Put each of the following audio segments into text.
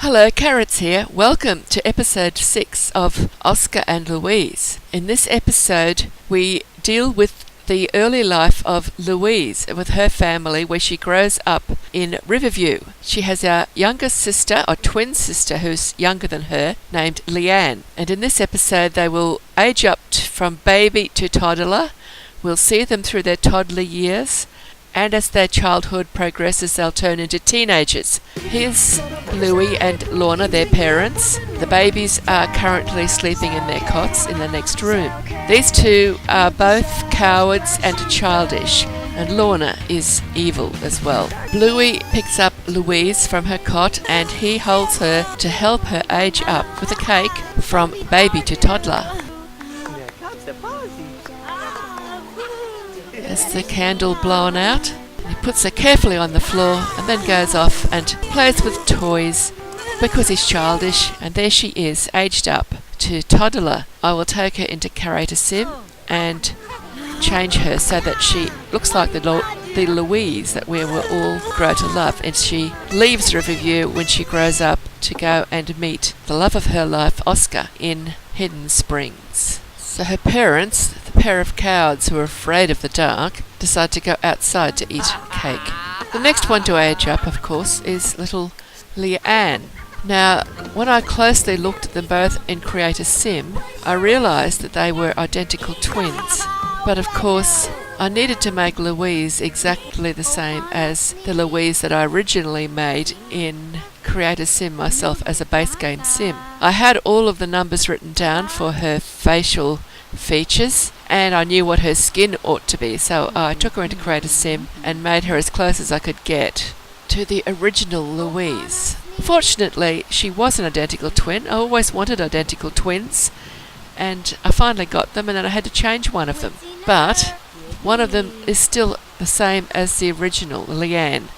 Hello, Carrots here. Welcome to episode 6 of Oscar and Louise. In this episode, we deal with the early life of Louise with her family, where she grows up in Riverview. She has a younger sister, or twin sister, who's younger than her, named Leanne. And in this episode, they will age up from baby to toddler. We'll see them through their toddler years. And as their childhood progresses, they'll turn into teenagers. Here's Louie and Lorna, their parents. The babies are currently sleeping in their cots in the next room. These two are both cowards and childish, and Lorna is evil as well. Bluey picks up Louise from her cot, and he holds her to help her age up with a cake from baby to toddler. There's the candle blown out. He puts her carefully on the floor and then goes off and plays with toys because he's childish, and there she is, aged up to toddler. I will take her into Karate Sim and change her so that she looks like the Louise that we will all grow to love, and she leaves Riverview when she grows up to go and meet the love of her life, Oscar, in Hidden Springs. So her parents, the pair of cowards who are afraid of the dark, decide to go outside to eat cake. The next one to age up, of course, is little Leanne. Now, when I closely looked at them both in Creator Sim, I realised that they were identical twins. But of course, I needed to make Louise exactly the same as the Louise that I originally made in Creator Sim myself as a base game sim. I had all of the numbers written down for her facial features, and I knew what her skin ought to be, so I took her into Creator Sim and made her as close as I could get to the original Louise. Fortunately, she was an identical twin. I always wanted identical twins, and I finally got them, and then I had to change one of them. But one of them is still the same as the original, Leanne.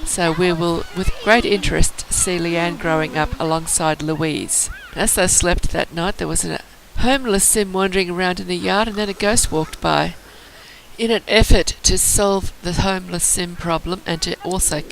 So we will, with great interest, see Leanne growing up alongside Louise. As they slept that night, there was a homeless sim wandering around in the yard, and then a ghost walked by. In an effort to solve the homeless sim problem and to also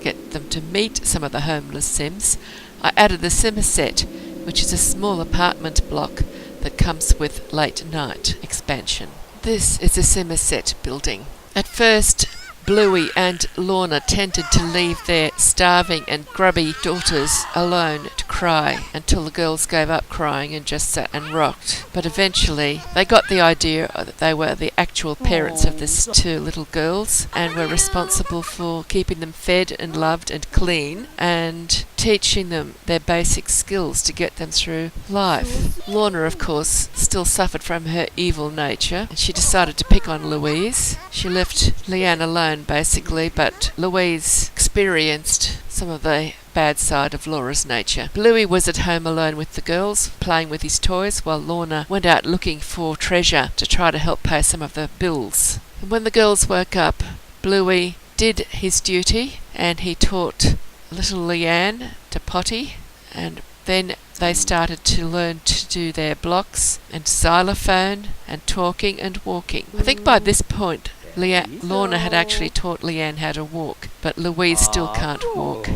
get them to meet some of the homeless sims, I added the sim set, which is a small apartment block that comes with late night expansion. This is a Somerset building. At first, Bluey and Lorna tended to leave their starving and grubby daughters alone to cry until the girls gave up crying and just sat and rocked. But eventually, they got the idea that they were the actual parents of these two little girls and were responsible for keeping them fed and loved and clean and teaching them their basic skills to get them through life. Lorna, of course, still suffered from her evil nature, and she decided to pick on Louise. She left Leanne alone, basically, but Louise experienced some of the bad side of Laura's nature. Bluey was at home alone with the girls, playing with his toys, while Lorna went out looking for treasure to try to help pay some of the bills. And when the girls woke up, Bluey did his duty, and he taught little Leanne to potty, and then they started to learn to do their blocks and xylophone and talking and walking. I think by this point Lorna had actually taught Leanne how to walk, but Louise still can't walk.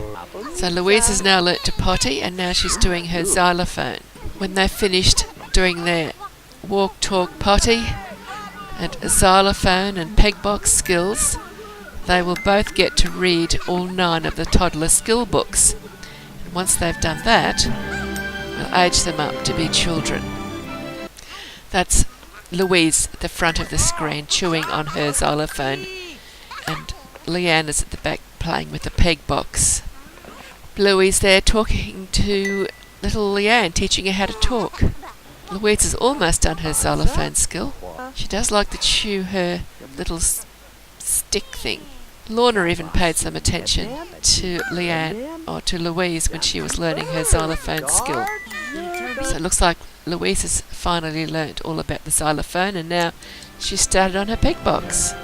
So Louise has now learnt to potty, and now she's doing her xylophone. When they finished doing their walk, talk, potty and xylophone and pegbox skills, they will both get to read all 9 of the toddler skill books. And once they've done that, we'll age them up to be children. That's Louise at the front of the screen chewing on her xylophone, and Leanne is at the back playing with the pegbox. Bluey's there talking to little Leanne, teaching her how to talk. Louise has almost done her xylophone skill. She does like to chew her little stick thing. Lorna even paid some attention to Leanne, or to Louise, when she was learning her xylophone skill. So it looks like Louise has finally learnt all about the xylophone, and now she's started on her pegbox.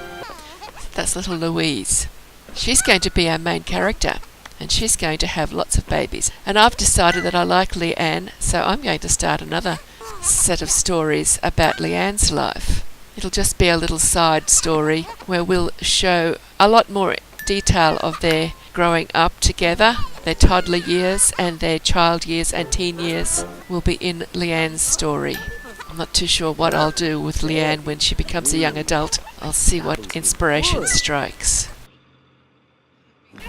That's little Louise. She's going to be our main character, and she's going to have lots of babies. And I've decided that I like Leanne, so I'm going to start another set of stories about Leanne's life. It'll just be a little side story where we'll show a lot more detail of their growing up together. Their toddler years and their child years and teen years will be in Leanne's story. I'm not too sure what I'll do with Leanne when she becomes a young adult. I'll see what inspiration strikes.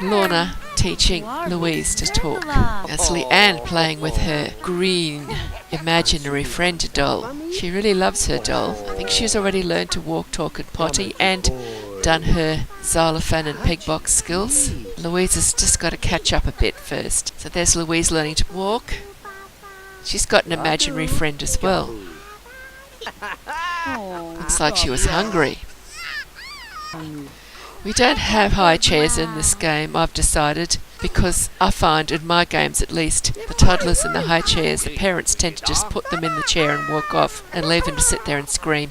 Lorna teaching Louise to talk. That's Leanne playing with her green imaginary friend doll. She really loves her doll. I think she's already learned to walk, talk and potty and done her xylophone and pegbox skills. Louise has just got to catch up a bit first. So there's Louise learning to walk. She's got an imaginary friend as well. Looks like she was hungry. We don't have high chairs in this game, I've decided, because I find in my games at least, the toddlers in the high chairs, the parents tend to just put them in the chair and walk off and leave them to sit there and scream.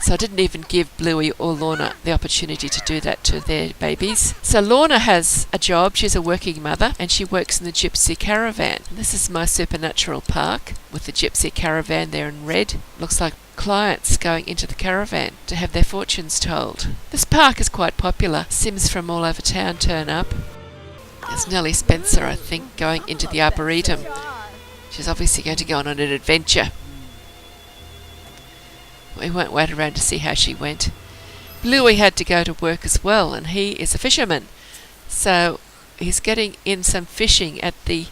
So I didn't even give Bluey or Lorna the opportunity to do that to their babies. So Lorna has a job, she's a working mother, and she works in the Gypsy Caravan. This is my supernatural park with the Gypsy Caravan there in red. Looks like clients going into the caravan to have their fortunes told. This park is quite popular. Sims from all over town turn up. There's Nellie Spencer, I think, going into the Arboretum. She's obviously going to go on an adventure. We won't wait around to see how she went. Bluey had to go to work as well, and he is a fisherman. So he's getting in some fishing at the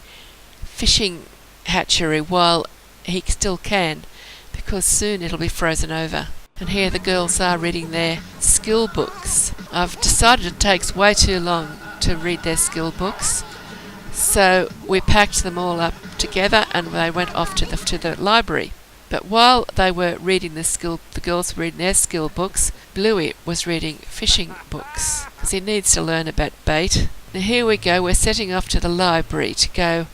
fishing hatchery while he still can, because soon it'll be frozen over. And here the girls are reading their skill books. I've decided it takes way too long to read their skill books, so we packed them all up together and they went off to the library. But while they were reading the girls were reading their skill books, Bluey was reading fishing books, because he needs to learn about bait. Now here we go, we're setting off to the library to go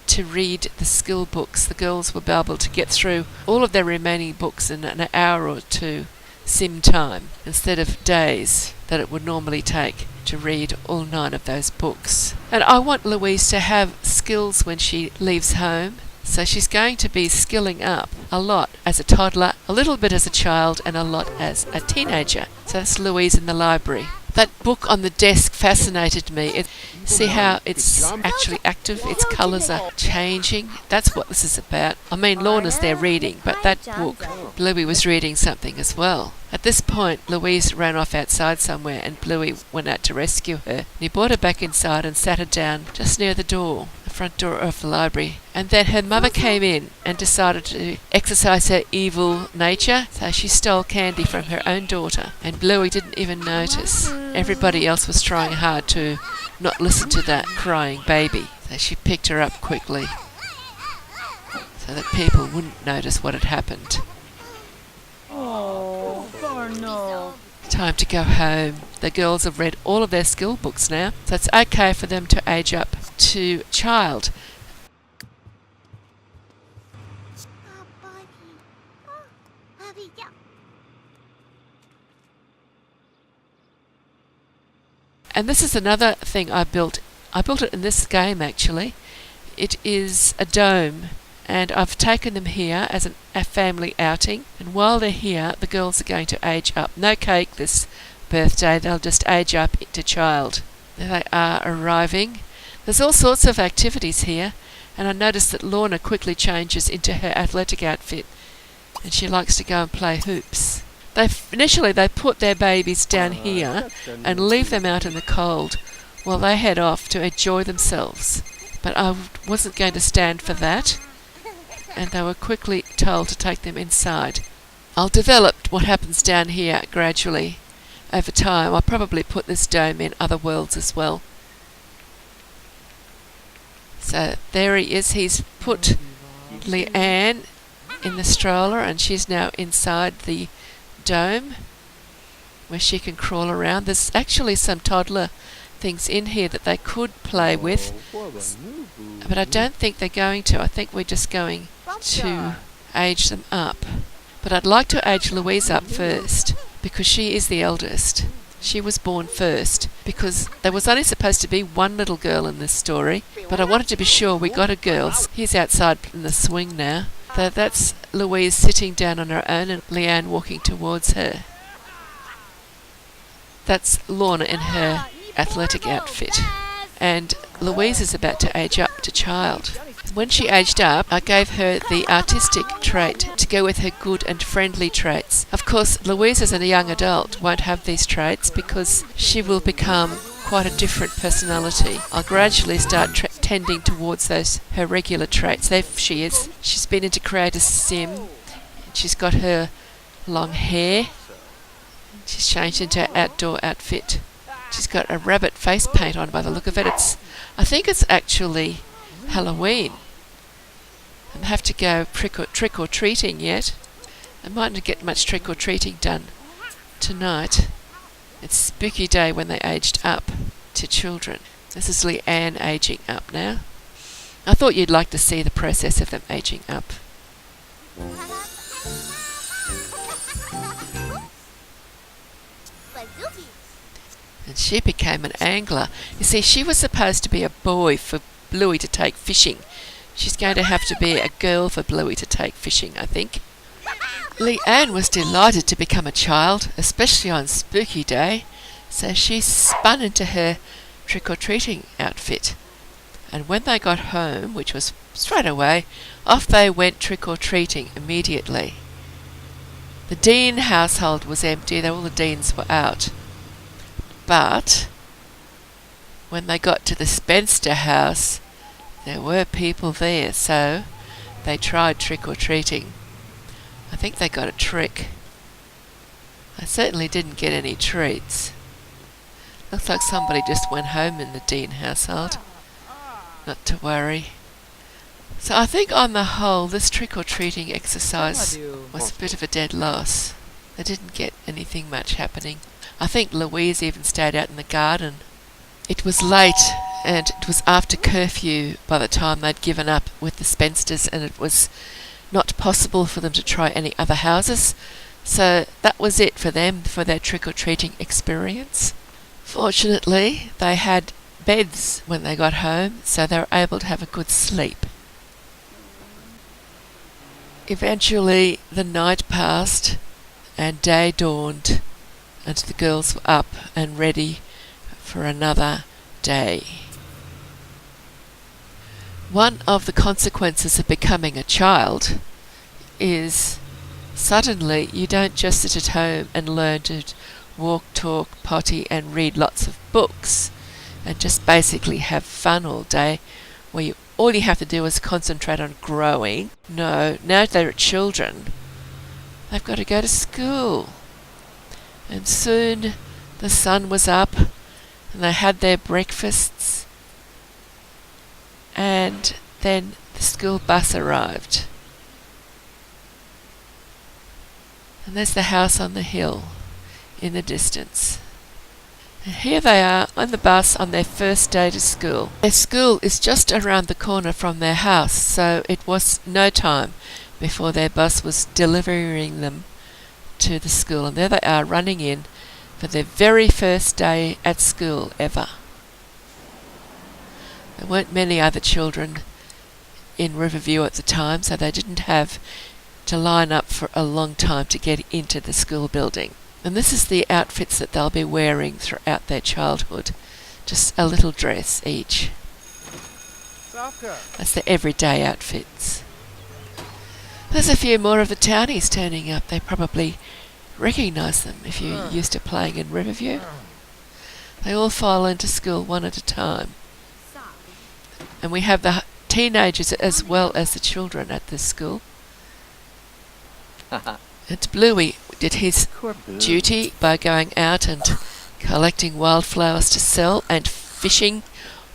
to read the skill books. The girls will be able to get through all of their remaining books in an hour or two sim time, instead of days that it would normally take to read all 9 of those books. And I want Louise to have skills when she leaves home. So she's going to be skilling up a lot as a toddler, a little bit as a child, and a lot as a teenager. So that's Louise in the library. That book on the desk fascinated me. See how it's actually active? Its colours are changing. That's what this is about. I mean, Lorna's there reading, but that book, Bluey was reading something as well. At this point, Louise ran off outside somewhere and Bluey went out to rescue her. And he brought her back inside and sat her down just near the door, the front door of the library. And then her mother came in and decided to exercise her evil nature, so she stole candy from her own daughter. And Bluey didn't even notice. Everybody else was trying hard to not listen to that crying baby. So she picked her up quickly so that people wouldn't notice what had happened. Time to go home. The girls have read all of their skill books now, so it's okay for them to age up to child. And this is another thing I built. I built it in this game actually. It is a dome, and I've taken them here as a family outing. And while they're here, the girls are going to age up. No cake this birthday, they'll just age up to child. There they are arriving. There's all sorts of activities here, and I noticed that Lorna quickly changes into her athletic outfit, and she likes to go and play hoops. Initially they put their babies down here and leave them out in the cold while they head off to enjoy themselves. But I wasn't going to stand for that, and they were quickly told to take them inside. I'll develop what happens down here gradually over time. I'll probably put this dome in other worlds as well. So there he is. He's put Leanne in the stroller and she's now inside the dome where she can crawl around. There's actually some toddler things in here that they could play with, but I don't think they're going to. I think we're just going to age them up. But I'd like to age Louise up first because she is the eldest. She was born first because there was only supposed to be one little girl in this story, but I wanted to be sure we got a girl. He's outside in the swing now. So that's Louise sitting down on her own and Leanne walking towards her. That's Lorna in her athletic outfit. and Louise is about to age up to child. When she aged up, I gave her the artistic trait to go with her good and friendly traits. Of course, Louise as a young adult won't have these traits because she will become quite a different personality. I'll gradually start tending towards her regular traits. There she is. She's been into Creator Sim. She's got her long hair. She's changed into her outdoor outfit. She's got a rabbit face paint on by the look of it. I think it's actually Halloween. I have to go trick or treating yet. I mightn't get much trick or treating done tonight. It's spooky day when they aged up to children. This is Leanne aging up now. I thought you'd like to see the process of them aging up. And she became an angler. You see, she was supposed to be a boy for Bluey to take fishing. She's going to have to be a girl for Bluey to take fishing, I think. Leanne was delighted to become a child, especially on Spooky Day, so she spun into her trick-or-treating outfit. And when they got home, which was straight away, off they went trick-or-treating immediately. The Dean household was empty, all the Deans were out. But when they got to the Spencer house, there were people there, so they tried trick-or-treating. I think they got a trick. I certainly didn't get any treats. Looks like somebody just went home in the Dean household. Not to worry. So I think on the whole, this trick-or-treating exercise was a bit of a dead loss. They didn't get anything much happening. I think Louise even stayed out in the garden. It was late, and it was after curfew by the time they'd given up with the Spencers, and it was not possible for them to try any other houses. So that was it for them, for their trick-or-treating experience. Fortunately, they had beds when they got home, so they were able to have a good sleep. Eventually, the night passed, and day dawned, and the girls were up and ready for another day. One of the consequences of becoming a child is suddenly you don't just sit at home and learn to walk, talk, potty and read lots of books and just basically have fun all day where all you have to do is concentrate on growing. No, now they're children, they've got to go to school. And soon the sun was up and they had their breakfasts, and then the school bus arrived. And there's the house on the hill in the distance. And here they are on the bus on their first day to school. Their school is just around the corner from their house, so it was no time before their bus was delivering them to the school. And there they are running in for their very first day at school ever. There weren't many other children in Riverview at the time, so they didn't have to line up for a long time to get into the school building. And this is the outfits that they'll be wearing throughout their childhood. Just a little dress each. That's their everyday outfits. There's a few more of the townies turning up. They probably recognise them if you're used to playing in Riverview. They all file into school one at a time. And we have the teenagers as well as the children at this school. And Bluey did his duty by going out and collecting wildflowers to sell and fishing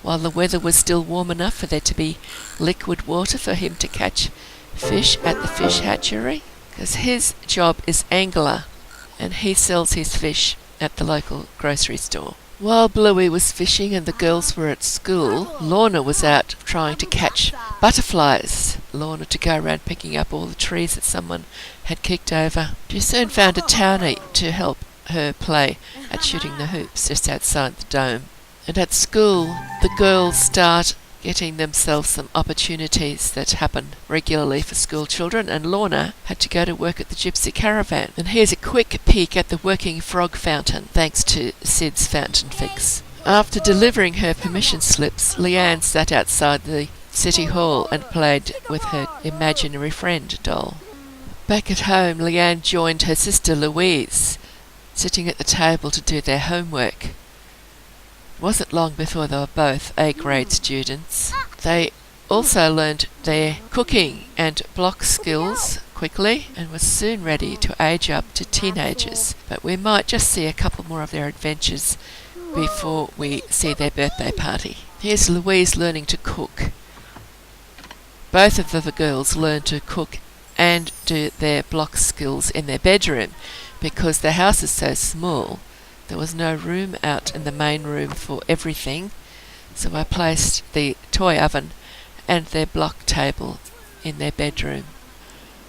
while the weather was still warm enough for there to be liquid water for him to catch fish at the fish hatchery, because his job is angler and he sells his fish at the local grocery store. While Bluey was fishing and the girls were at school, Lorna was out trying to catch butterflies. Lorna to go around picking up all the trees that someone had kicked over. She soon found a townie to help her play at shooting the hoops just outside the dome. And at school, the girls start getting themselves some opportunities that happen regularly for school children, and Lorna had to go to work at the Gypsy Caravan. And here's a quick peek at the working frog fountain, thanks to Sid's Fountain Fix. After delivering her permission slips, Leanne sat outside the City Hall and played with her imaginary friend doll. Back at home, Leanne joined her sister Louise, sitting at the table to do their homework. It wasn't long before they were both A-grade students. They also learned their cooking and block skills quickly and were soon ready to age up to teenagers. But we might just see a couple more of their adventures before we see their birthday party. Here's Louise learning to cook. Both of the girls learned to cook and do their block skills in their bedroom because their house is so small. There was no room out in the main room for everything, so I placed the toy oven and their block table in their bedroom.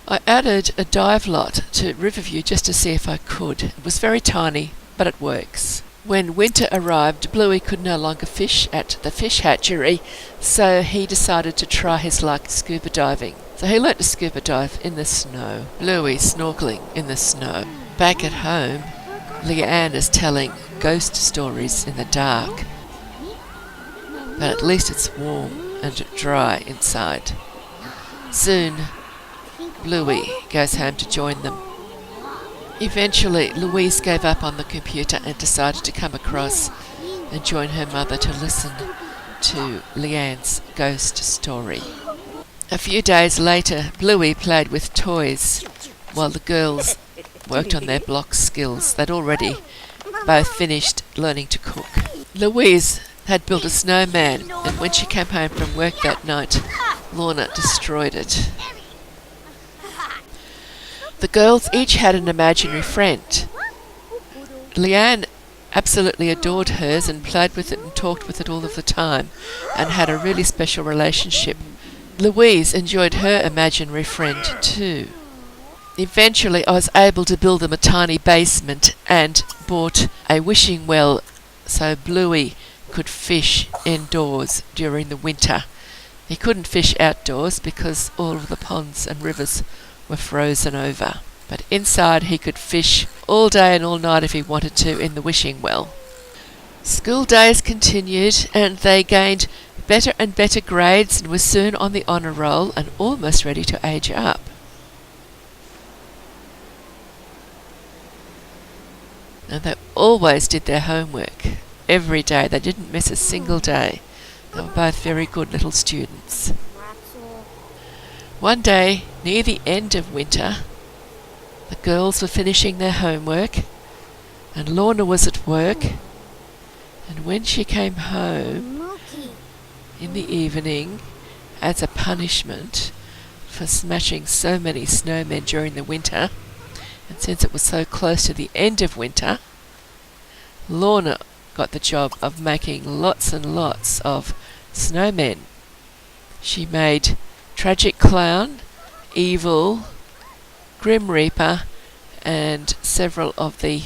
I added a dive lot to Riverview just to see if I could. It was very tiny, but it works. When winter arrived, Bluey could no longer fish at the fish hatchery, so he decided to try his luck scuba diving. So he learnt to scuba dive in the snow. Bluey snorkeling in the snow. Back at home, Leanne is telling ghost stories in the dark. But at least it's warm and dry inside. Soon, Bluey goes home to join them. Eventually, Louise gave up on the computer and decided to come across and join her mother to listen to Leanne's ghost story. A few days later, Bluey played with toys while the girls worked on their block skills. They'd already both finished learning to cook. Louise had built a snowman, and when she came home from work that night, Lorna destroyed it. The girls each had an imaginary friend. Leanne absolutely adored hers and played with it and talked with it all of the time and had a really special relationship. Louise enjoyed her imaginary friend too. Eventually I was able to build them a tiny basement and bought a wishing well so Bluey could fish indoors during the winter. He couldn't fish outdoors because all of the ponds and rivers were frozen over. But inside he could fish all day and all night if he wanted to in the wishing well. School days continued and they gained better and better grades and were soon on the honour roll and almost ready to age up. And they always did their homework every day. They didn't miss a single day. They were both very good little students. One day, near the end of winter, the girls were finishing their homework and Lorna was at work, and when she came home in the evening as a punishment for smashing so many snowmen during the winter, and since it was so close to the end of winter, Lorna got the job of making lots and lots of snowmen. She made Tragic Clown, Evil, Grim Reaper, and several of the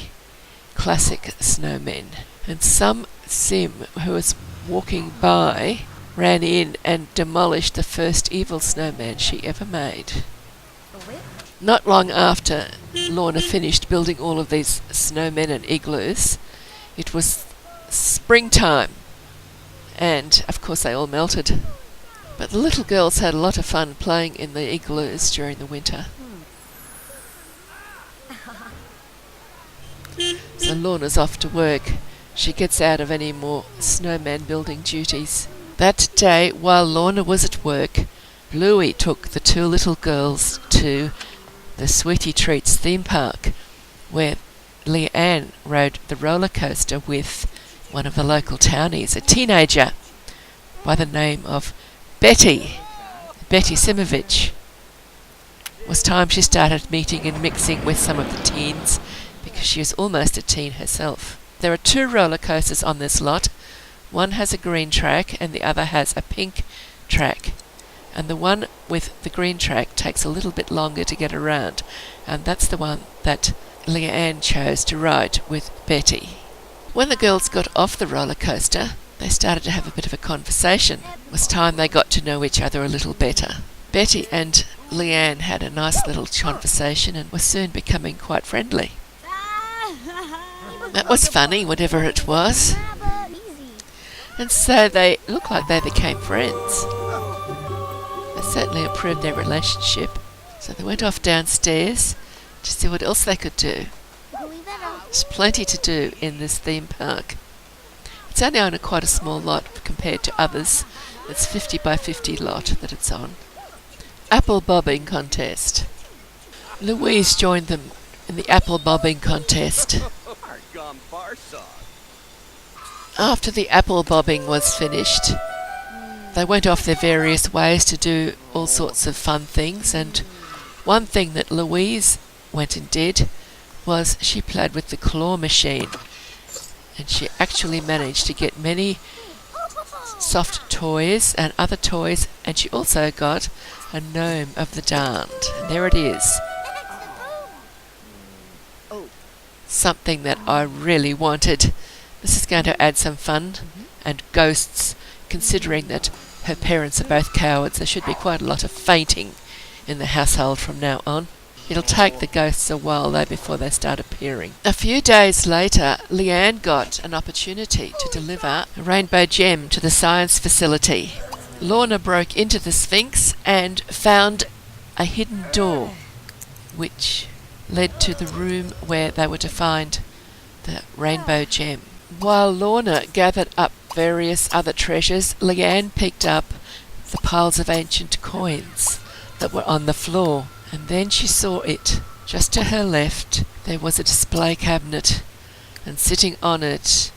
classic snowmen. And some sim who was walking by ran in and demolished the first evil snowman she ever made. Not long after Lorna finished building all of these snowmen and igloos, it was springtime, and of course they all melted. But the little girls had a lot of fun playing in the igloos during the winter. So Lorna's off to work. She gets out of any more snowman building duties. That day, while Lorna was at work, Bluey took the two little girls to the Sweetie Treats theme park, where Leanne rode the roller coaster with one of the local townies, a teenager by the name of Betty Simovich. It was time she started meeting and mixing with some of the teens because she was almost a teen herself. There are two roller coasters on this lot. One has a green track and the other has a pink track. And the one with the green track takes a little bit longer to get around. And that's the one that Leanne chose to ride with Betty. When the girls got off the roller coaster, they started to have a bit of a conversation. It was time they got to know each other a little better. Betty and Leanne had a nice little conversation and were soon becoming quite friendly. That was funny, whatever it was. And so they look like they became friends. They certainly improved their relationship. So they went off downstairs to see what else they could do. There's plenty to do in this theme park. It's only on quite a small lot compared to others. It's 50 by 50 lot that it's on. Apple bobbing contest. Louise joined them in the apple bobbing contest. After the apple bobbing was finished, they went off their various ways to do all sorts of fun things, and one thing that Louise went and did was she played with the claw machine, and she actually managed to get many soft toys and other toys, and she also got a gnome of the darned. And there it is. Something that I really wanted. This is going to add some fun and ghosts, considering that her parents are both cowards. There should be quite a lot of fainting in the household from now on. It'll take the ghosts a while though before they start appearing. A few days later, Leanne got an opportunity to deliver a rainbow gem to the science facility. Lorna broke into the Sphinx and found a hidden door, which led to the room where they were to find the rainbow gem. While Lorna gathered up various other treasures, Leanne picked up the piles of ancient coins that were on the floor, and then she saw it. Just to her left there was a display cabinet, and sitting on it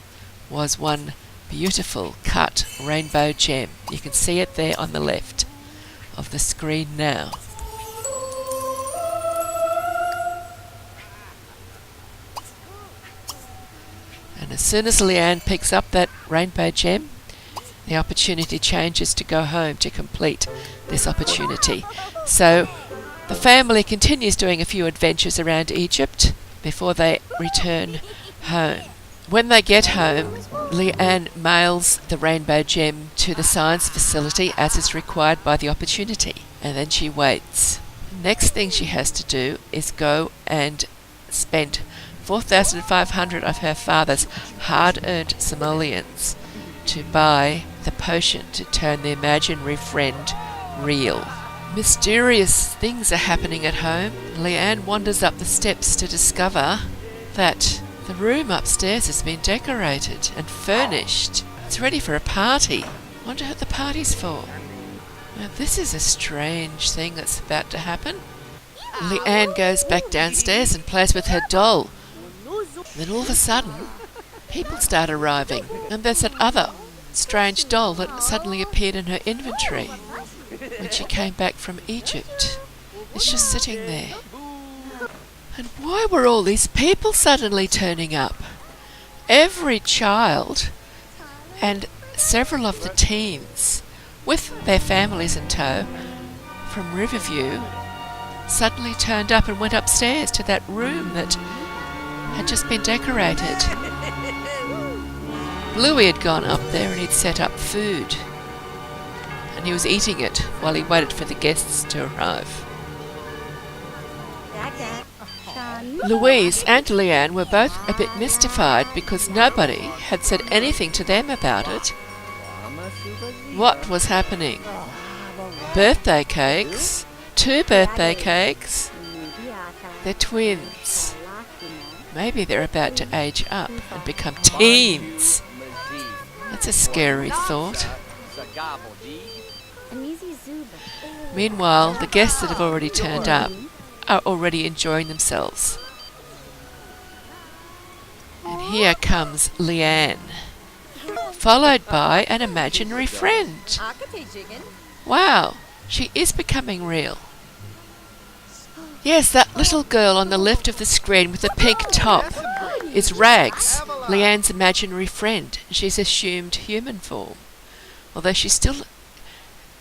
was one beautiful cut rainbow gem. You can see it there on the left of the screen now. And as soon as Leanne picks up that rainbow gem, the opportunity changes to go home to complete this opportunity. So the family continues doing a few adventures around Egypt before they return home. When they get home, Leanne mails the rainbow gem to the science facility as is required by the opportunity, and then she waits. The next thing she has to do is go and spend 4,500 of her father's hard-earned simoleons to buy the potion to turn the imaginary friend real. Mysterious things are happening at home. Leanne wanders up the steps to discover that the room upstairs has been decorated and furnished. It's ready for a party. Wonder what the party's for. Now this is a strange thing that's about to happen. Leanne goes back downstairs and plays with her doll. Then all of a sudden, people start arriving, and there's that other strange doll that suddenly appeared in her inventory when she came back from Egypt. It's just sitting there. And why were all these people suddenly turning up? Every child and several of the teens, with their families in tow, from Riverview, suddenly turned up and went upstairs to that room that had just been decorated. Bluey had gone up there and he'd set up food, and he was eating it while he waited for the guests to arrive. Louise and Leanne were both a bit mystified because nobody had said anything to them about it. What was happening? Birthday cakes? 2 birthday cakes? They're twins. Maybe they're about to age up and become teens. That's a scary thought. Meanwhile, the guests that have already turned up are already enjoying themselves. And here comes Leanne, followed by an imaginary friend. Wow, she is becoming real. Yes, that little girl on the left of the screen with the pink top is Rags, Leanne's imaginary friend. She's assumed human form, although she's still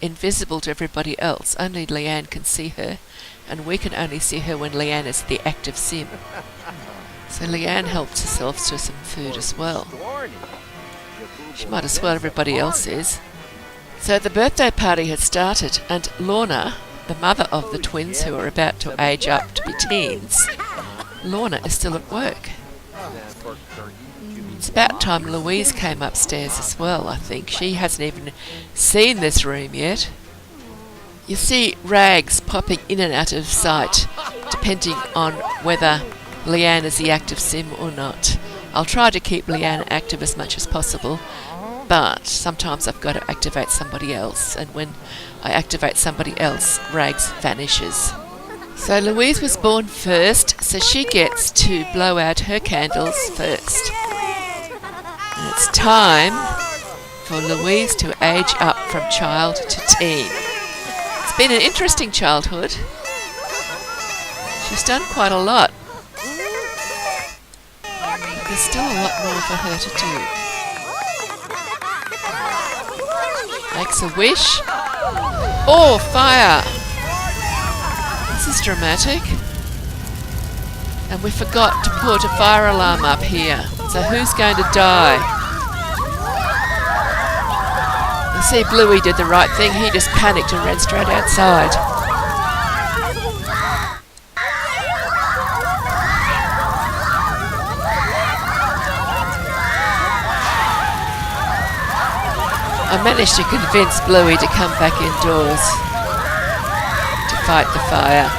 invisible to everybody else. Only Leanne can see her, and we can only see her when Leanne is the active sim. So Leanne helps herself to some food as well. She might as well, everybody else is. So the birthday party has started, and Lorna, the mother of the twins who are about to age up to be teens, Lorna is still at work. It's about time Louise came upstairs as well, I think. She hasn't even seen this room yet. You see Rags popping in and out of sight, depending on whether Leanne is the active sim or not. I'll try to keep Leanne active as much as possible, but sometimes I've got to activate somebody else, and when I activate somebody else, Rags vanishes. So Louise was born first, so she gets to blow out her candles first. And it's time for Louise to age up from child to teen. It's been an interesting childhood. She's done quite a lot. But there's still a lot more for her to do. Makes a wish. Oh, fire! This is dramatic. And we forgot to put a fire alarm up here. So who's going to die? You see, Bluey did the right thing. He just panicked and ran straight outside. I managed to convince Bluey to come back indoors to fight the fire.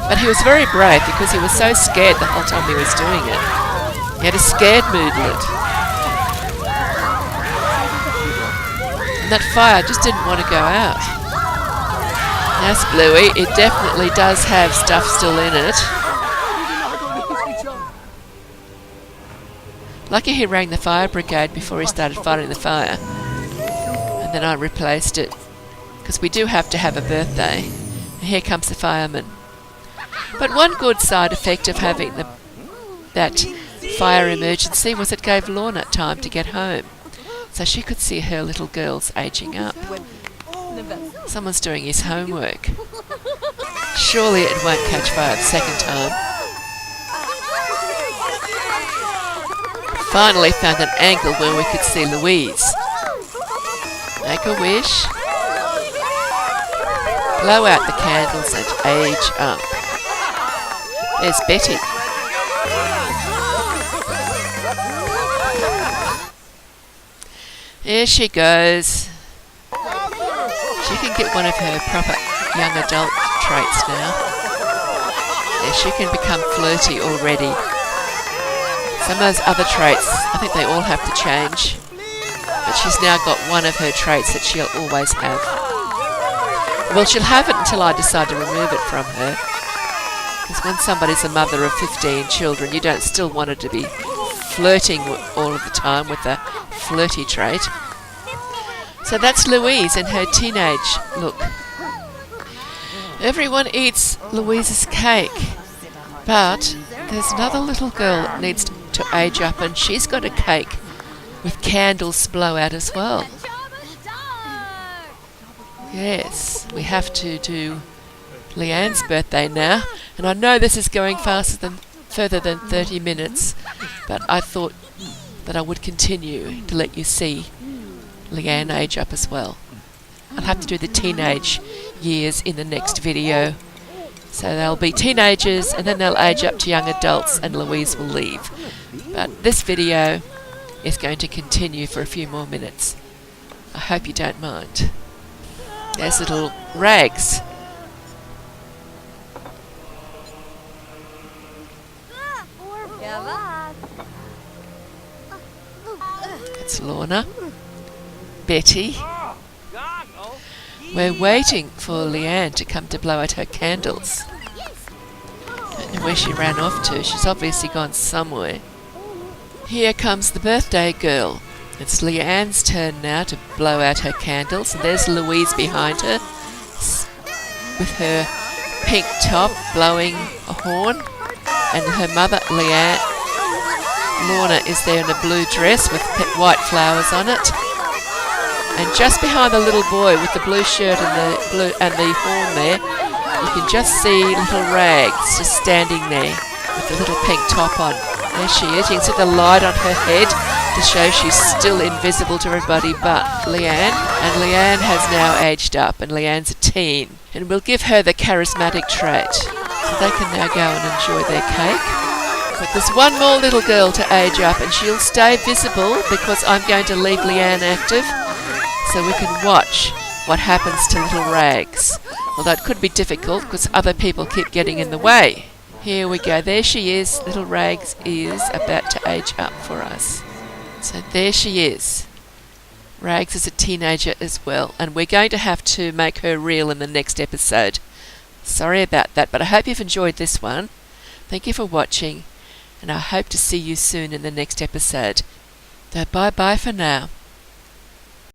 But he was very brave because he was so scared the whole time he was doing it. He had a scared movement. And that fire just didn't want to go out. Yes, Bluey, it definitely does have stuff still in it. Lucky he rang the fire brigade before he started fighting the fire. And then I replaced it. Because we do have to have a birthday. And here comes the fireman. But one good side effect of having that fire emergency was it gave Lorna time to get home, so she could see her little girls aging up. Someone's doing his homework. Surely it won't catch fire the second time. Finally found an angle where we could see Louise. Make a wish. Blow out the candles and age up. There's Betty. Here she goes. She can get one of her proper young adult traits now. Yeah, she can become flirty already. Some of those other traits, I think they all have to change. But she's now got one of her traits that she'll always have. Well, she'll have it until I decide to remove it from her. Because when somebody's a mother of 15 children, you don't still want her to be flirting all of the time with a flirty trait. So that's Louise in her teenage look. Everyone eats Louise's cake, but there's another little girl that needs to age up, and she's got a cake with candles to blow out as well. Yes, we have to do Leanne's birthday now, and I know this is going further than 30 minutes, but I thought that I would continue to let you see Leanne age up as well. I'll have to do the teenage years in the next video. So they'll be teenagers and then they'll age up to young adults and Louise will leave. But this video is going to continue for a few more minutes. I hope you don't mind. There's little Rags. It's Lorna. Betty. We're waiting for Leanne to come to blow out her candles. Don't know where she ran off to. She's obviously gone somewhere. Here comes the birthday girl. It's Leanne's turn now to blow out her candles, and there's Louise behind her with her pink top blowing a horn, and her mother Lorna is there in a blue dress with white flowers on it. And just behind the little boy with the blue shirt and the horn there, you can just see little Rags just standing there with the little pink top on. There she is. You can see the light on her head. to show she's still invisible to everybody but Leanne. And Leanne has now aged up, and Leanne's a teen. And we'll give her the charismatic trait. So they can now go and enjoy their cake. But there's one more little girl to age up, and she'll stay visible because I'm going to leave Leanne active so we can watch what happens to little Rags. Although it could be difficult because other people keep getting in the way. Here we go. There she is. Little Rags is about to age up for us. So there she is. Rags is a teenager as well, and we're going to have to make her real in the next episode. Sorry about that, but I hope you've enjoyed this one. Thank you for watching, and I hope to see you soon in the next episode. So bye-bye for now.